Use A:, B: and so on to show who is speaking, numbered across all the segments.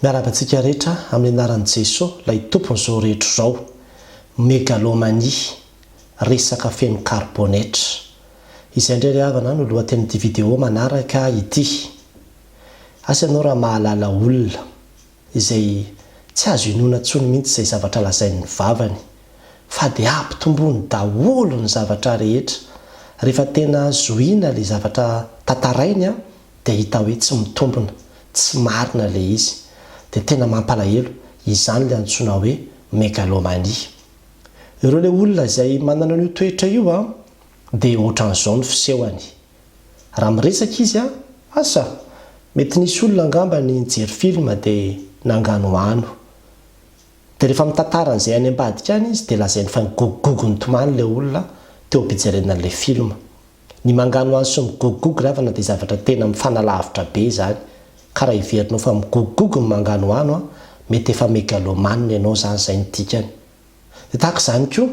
A: Miarabantsika rehetra amin'ny anaran'i Jesosy ilay tompon'izao rehetra izao, megalomania, resaka feno karbonetra. Izay indray ry havana no lohatenin'ity vidéo manaraka ity. Asa ianao raha mahalala olona izay tsy azo inoana intsony mihitsy izay zavatra lazain'ny vavany, fa dia ampitomboiny daholo ny zavatra rehetra. Rehefa tena zohina ilay zavatra tantarainy dia hita hoe tsy mitombina, tsy marina ilay izy. Dia tena mampalahelo, izany ilay antsoina hoe megalomania. Ireo ilay olona izay manana io toetra io dia ohatran'izao ny fisehony. Raha miresaka izy asa mety nisy olona angamba ny nijery film dia nangano ano. Dia rehefa mitantaran'izay any ambadika any izy dia lazainy fa nigogogo nitomany ilay olona teo am-pijerena an'ilay film. Ny mangano ano sy migogogo ry havana dia zavatra tena mifanalavitra be izany. Ka raha iverinao fa migogogo ny mangano ano mety efa megalomania ianao zany izay ny dikany. Dia tahaka izany koa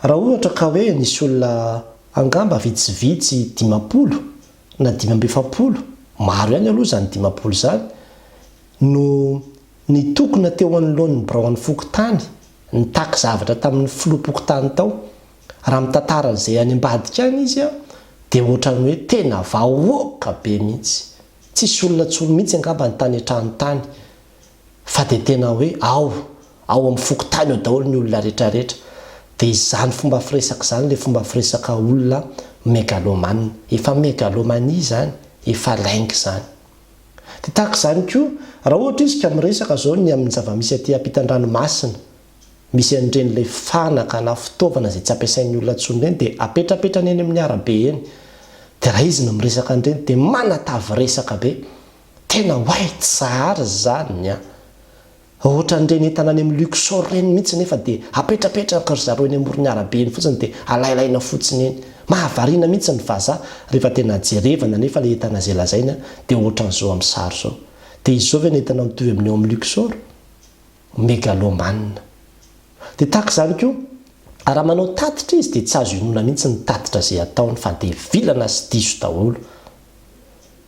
A: raha ohatra ka hoe nisy olona angamba vitsivitsy 50 na 570, maro ihany aloha zany 50 zany, no nitokona teo anoloan'ny biraon'ny fokontany, nitaky zavatra tamin'ny filoha-pokotany tao. Raha mitantaran'izay any ambadika any izy dia ohatrany hoe tena vahoaka be mihitsy. Tsisy olona tsoro mihitsy angamba ny tany hatrany tany, fa dia tena hoe ao amin'ny fokontany ao daholo ny olona rehetrarehetra. Dia izany fomba firesaka izany ilay fomba firesaka olona megalomania. Efa megalomania izany, efa lainga izany. Dia tahaka izany koa raha ohatra izy ka miresaka izao ny amin'ny zava-misy aty ampitan-dranomasina, misy an'ireny fanaka na fitaovana izay tsy ampiasain'ny olona intsony ireny dia apetrapetrany eny amin'ny arabe eny. Dia raha izy no miresaka an'ireny dia manatavy resaka be, tena hoe tsara izany ohatran'ireny entana any amin'ny Luxor ireny mihitsy nefa dia apetrapetraka ry zareo eny amoron'ny arabe eny fotsiny dia alailaina fotsiny eny. Mahavariana mihitsy ny vazaha rehefa tena jerevana nefa ilay entana izay lazaina dia ohatran'izao amin'ny sary izao. Dia izao ve ny entana mitovy amin'ny eo amin'ny Luxor? Megalomania. Dia tahaka izany koa raha manao tatitra izy dia tsy azo inoana mihitsy ny tatitra izay ataony, fa dia vilana sy diso daholo.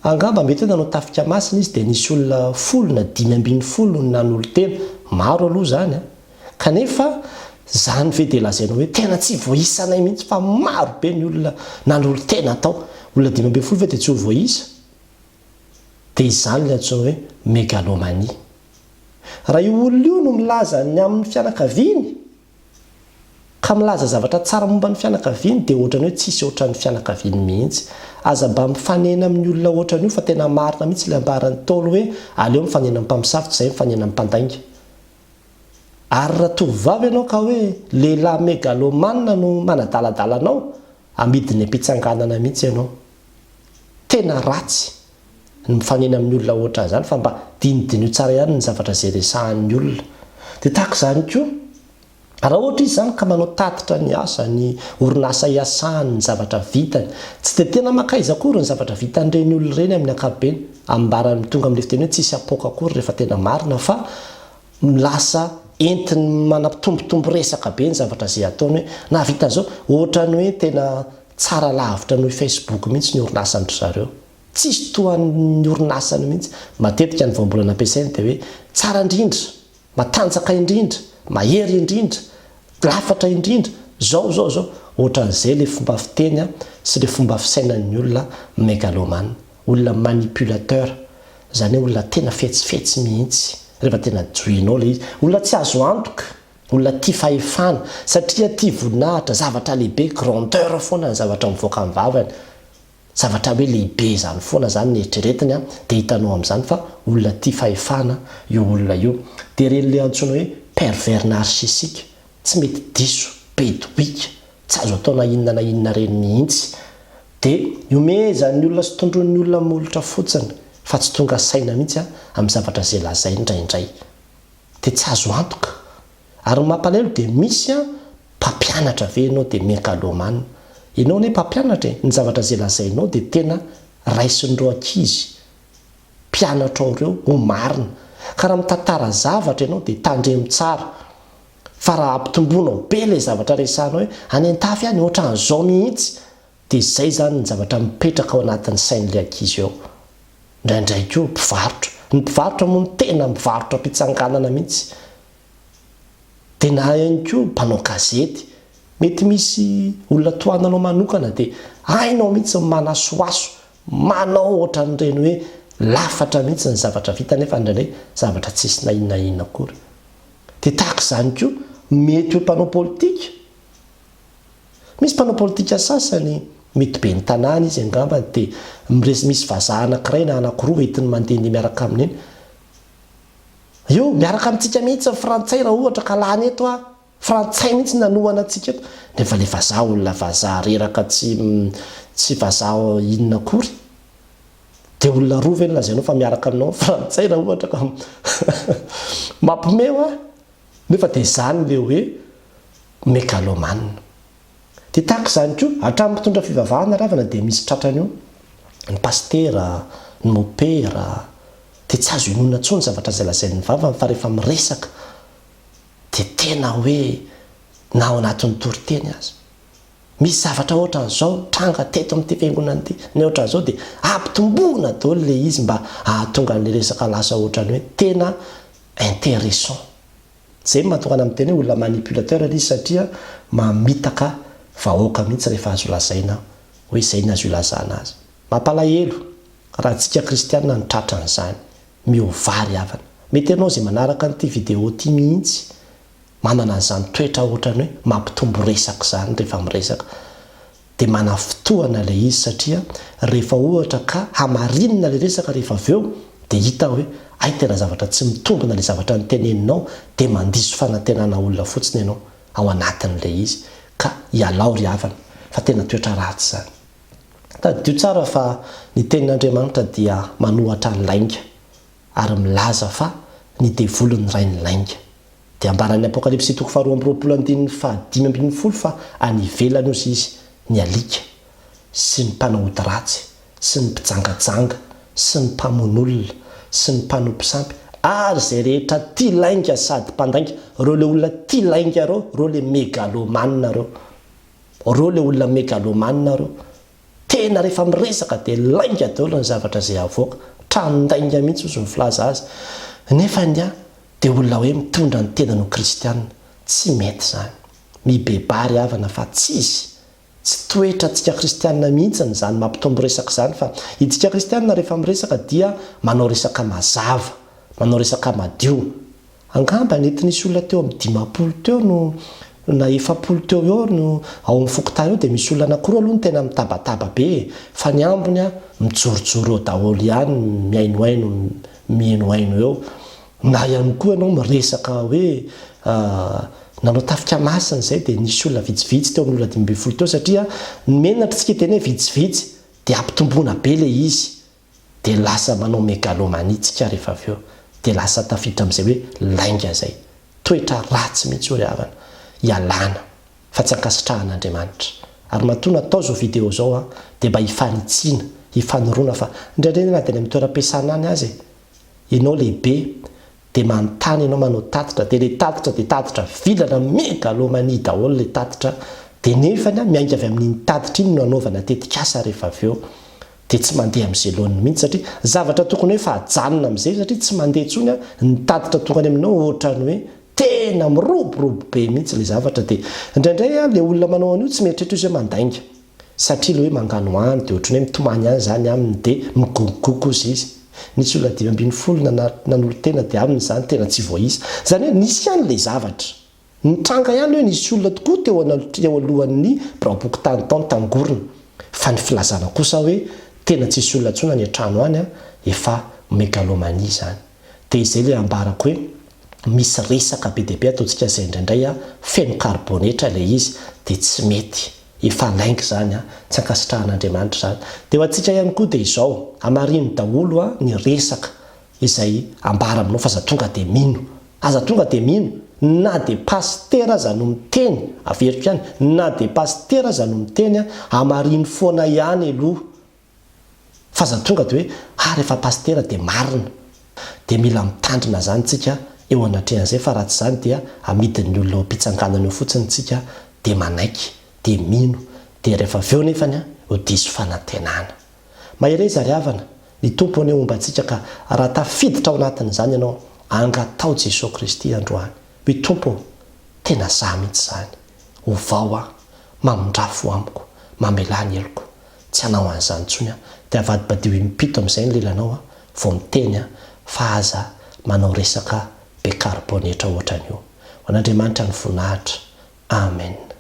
A: Angamba mety hoe nanao tafika masina izy dia nisy olona 10 na 570 no nanolo tena, maro aloha zany kanefa zany ve dia lazainao hoe tena tsy voisanay mihitsy fa maro be ny olona nanolo tena tao. Olona 570 ve dia tsy ho voisa? Dia izany ilay antsoina hoe megalomania. Raha io olona io no milaza ny amin'ny fianakaviany ka milaza zavatra tsara momba ny fianakaviany dia ohatrany hoe tsisy ohatran'ny fianakaviany mihitsy. Aza mba mifanena amin'ny olona ohatran'io fa tena marina mihitsy ilay ambaran'ny Ntaolo hoe aleo mifanena amin'ny mpamosavitra izay mifanena amin'ny mpandainga. Ary raha tovovavy ianao ka hoe lehilahy megalomania no manadaladala amidiny am-pitsanganana mihitsy ianao. Tena ratsy ny mifanena amin'ny olona ohatran'izany, fa mba dinidinio tsara ihany ny zavatra izay resahan'ny olona. Dia tahaka izany koa raha ohatra izy zany ka manao tatitra ny asa, ny orinasa iasahany, ny zavatra vitany, tsy dia tena makaiza akory ny zavatra vitan'ireny olona ireny amin'ny ankapobeny. Ambarany tonga amin'ilay fiteny hoe tsisy apoka akory rehefa tena marina, fa lasa entiny manampitombotombo resaka be ny zavatra izay ataony. Hoe na vitan'izao ohatrany hoe tena tsara lavitra noho Facebook mihitsy ny orinasan-dry zareo, tsisy tohan'ny orinasany mihitsy. Matetika ny voambolana ampiasainy dia hoe tsara indrindra, matanjaka indrindra, mahery indrindra, lafatra indrindra, zao ohatran'izay ilay fomba fiteny sy ilay fomba fisainan'ny olona megalomania. Olona manipulateur, izany hoe olona tena fetsifetsy mihitsy rehefa tena joinao ilay izy. Olona tsy azo antoka, olona tia fahefana satria tia voninahitra, zavatra lehibe, grandeur foana ny zavatra mivoaka amin'ny vavany, zavatra hoe lehibe izany foana zany ny eritreretiny dia hitanao amin'izany fa olona tia fahefana io olona io. Dia ireny ilay antsoina hoe pervers narcissique, tsy mety diso, bedoika, tsy azo atao na inona reny mihitsy. Dia iomezan'ny olona sy tondron'ny olona molotra fotsiny fa tsy tonga saina mihitsy amin'ny zavatra izay lazainy indraindray. Dia tsy azo antoka. Ary ny mampalahelo dia misy mpampianatra ve ianao dia megalomania. Ianao ne mpampianatra ny zavatra izay lazainao dia tena raisin'ireo ankizy, mpianatra ao ireo ho marina. Ka raha mitantara zavatra ianao dia tandremo tsara, fa raha ampitomboinao be ilay zavatra resahanao hoe any an-tafy any ohatran'izao mihitsy, dia izay zany ny zavatra mipetraka ao anatin'ny sain'ilay ankizy ao. Indraindray koa mpivarotra ny mpivarotra moa ny tena mivarotra mpitsanganana mihitsy. Tena ihany koa mpanao gazety, mety misy olona toananao manokana dia hainao mihitsy manasoaso, manao ohatran'ireny hoe lafatra mihitsy ny zavatra vita nefa indraindray zavatra tsisy na inona inona akory. Dia tahaka izany koa mety ho mpanao politika. Misy mpanao politika sasany mety be ny tanàna izy angamba dia misy vazaha anankiray na anankiroa entiny mandeha miaraka aminy eny. Io miaraka amintsika mihitsy ny frantsay raha ohatra ka lany eto frantsay mihitsy nanohana antsika eto. Nefa le vazaha olona vazaha reraka tsy vazaha inona akory. Dia olona roa ve lazainao fa miaraka aminao frantsay raha ohatra ka mampimeo nefa dia izany le hoe megalomanina. Dia tahaka izany koa hatramin'ny mpitondra fivavahana ravana dia misy tratrany io ny pastera, ny mopera, dia tsy azo inona intsony zavatra izay lazain'ny vavany fa rehefa miresaka dia tena hoe na ao anatin'ny toriteny azy. Misy zavatra ohatran'izao tranga teto amin'ity fiangonana ity, ny ohatran'izao dia ampitombona daholo ilay izy mba ahatonga an'ilay resaka lasa ohatrany hoe tena intéressant. Izay mahatonga amin'ny teny hoe olona manipulateur izy satria mamitaka vahoaka mihitsy rehefa azo lazaina hoe izay ny azo ilazana azy. Mampalahelo raha antsika kristianina ny tratran'izany, miovary havana. Mety ianao izay manaraka an'ity vidéo ity mihitsy manana an'izany toetra ohatrany hoe mampitombo resaka izany rehefa miresaka. Dia mana fotoana ilay izy satria rehefa ohatra ka hamarinina ilay resaka rehefa avy eo dia hita hoe ay tena zavatra tsy mitombina ilay zavatra nyteneninao dia mandiso fanantenana olona fotsiny ianao ao anatin'ilay izy ka hialao ry havana fa tena toetra ratsy izany. Taddio tsara fa ny tenin'Andriamanitra dia manohatra ny lainga ary milaza fa ny devolon'ny ray ny lainga. Dia ambaran'ny Apokalipsy 2:5-5 fa any ivelany ozy izy ny alika sy ny mpanao ody ratsy sy ny mpijangajanga sy ny mpamon'olona sy ny mpanompo sampy ary izay rehetra tia lainga sady mpandainga. Reo le olona tia lainga reo le megalomanina reo le olona megalomanina reo. Tena rehefa miresaka dia lainga daholo ny zavatra izay avoaka, tranondainga mihitsy ozy ny filaza azy. Nefa dia olona hoe mitondra ny tenanao kristianina tsy mety izany. Mibebary havana fa tsisy. Tsy toetra antsika kristianina mihitsy izany mampitombo resaka izany fa itsika kristianina rehefa miresaka dia manao resaka mazava, manao resaka madio. Angamba nety nisy olona teo amin'ny 50 teo no na 70 teo eo no ao amin'ny fokotany eo dia misy olona anankiroa aloha no tena mitabataba be fa ny ambony mijorojoro eo daholo ihany mihainohaino eo. Na ihany koa ianao miresaka hoe nanao tafika masina izay dia nisy olona vitsivitsy teo amin'ny olona 15 teo satria menatra tsika teny hoe vitsivitsy dia ampitomboana be ilay izy dia lasa manao megalomania tsika rehefa avy eo dia lasa tafiditra amin'izay hoe lainga izay. Toetra ratsy mihitsy ry havana. Ialana fa tsy ankasitrahan'Andriamanitra. Ary matoa natao izao vidéo izao dia mba hifanitsiana, hifanoroana fa indraindray na dia any amin'ny toeram-piasana any azy ianao lehibe dia manontany ianao manao tatitra dia ilay tatitra dia tatitra vilana megalomania daholo ilay tatitra dia nefany miainga avy amin'iny tatitra iny no anaovana tetikasa rehefa avy eo dia tsy mandeha amin'izay lohan'ny mihitsy satria zavatra tokony hoe fa hajanona amin'izay satria tsy mandeha intsony ny tatitra tonga any aminao ohatrany hoe tena miroborobo be mihitsy ilay zavatra. Dia indraindray ilay olona manao an'io tsy mieritreritra izy hoe mandainga satria ilay hoe mangano any dia ohatrany hoe mitomany any izany aminy dia migogoko izy izy. Nisy olona 5 nanolo tena dia aminy izany tena tsy voaisa. Izany hoe nisy ihany ilay zavatra. Ny tranga ihany hoe nisy olona tokoa teo alohan'ny biraboky tany taony tangorona fa ny filazana kosa hoe tena tsisy olona tsona ny an-trano any efa megalomania izany. Dia izay ilay ambarako hoe misy resaka be dia be ataontsika izay indraindray feno karbonetra ilay izy dia tsy mety. Efa lainga izany tsy ankasitrahan'Andriamanitra izany. Dia ho antsika ihany koa dia izao hamariny daholo ny resaka izay ambara aminao fa aza tonga dia mino. Aza tonga dia mino na dia pastera aza no miteny averiko ihany na dia pastera aza no miteny hamariny foana ihany aloha fa aza tonga dia hoe rehefa pastera dia marina. Dia mila mitandrina izany tsika eo anatrehan'izay fa raha tsy izany dia amidin'ny olona mpitsanganana eo fotsiny tsika dia manaiky dia mino dia rehefa avy eo nefany ho diso fanantenana. Mahery izy ry havana ny tompony omba antsika ka raha tafiditra ao anatin'izany ianao angatao Jesosy Kristy androany hoe tompo tena za mihitsy zany ovao aho mamondrafo amiko mamelany eloko tsy anao an'izany ntsony a dia avadibadio impito amin'izay ny lelanao vao miteny fa aza manao resaka be karbonetra ohatran'io ho an'Andriamanitra ny voninahitra amen.